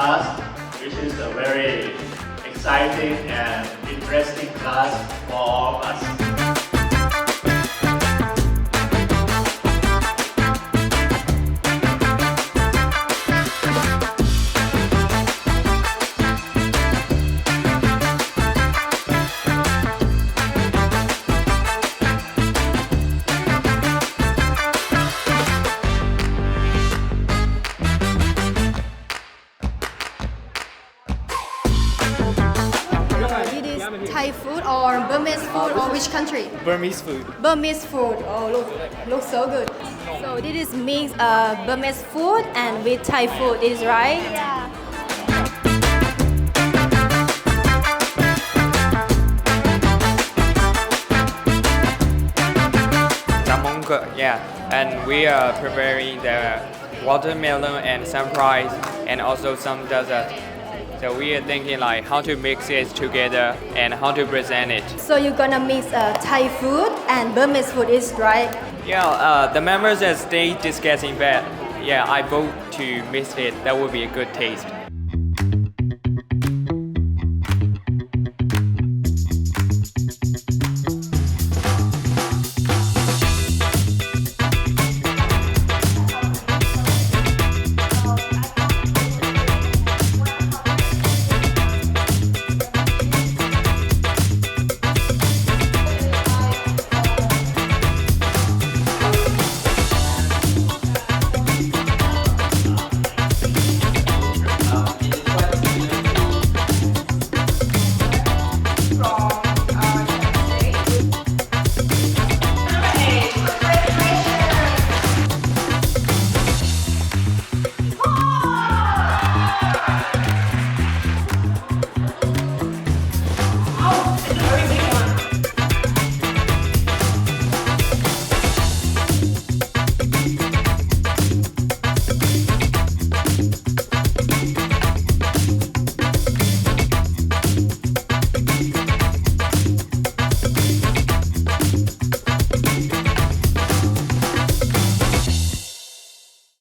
class, which is a very exciting and interesting class for all of us. It is Thai food or Burmese food or which country? Burmese food. Burmese food. Oh, look so good. So this is mix Burmese food and with Thai food, is right? Yeah. Jamongka, yeah. And we are preparing the watermelon and surprise and also some dessert. So we are thinking like how to mix it together and how to present it. So you're gonna mix Thai food and Burmese food, is right? Yeah, the members are stay discussing that. Yeah, I vote to mix it. That would be a good taste.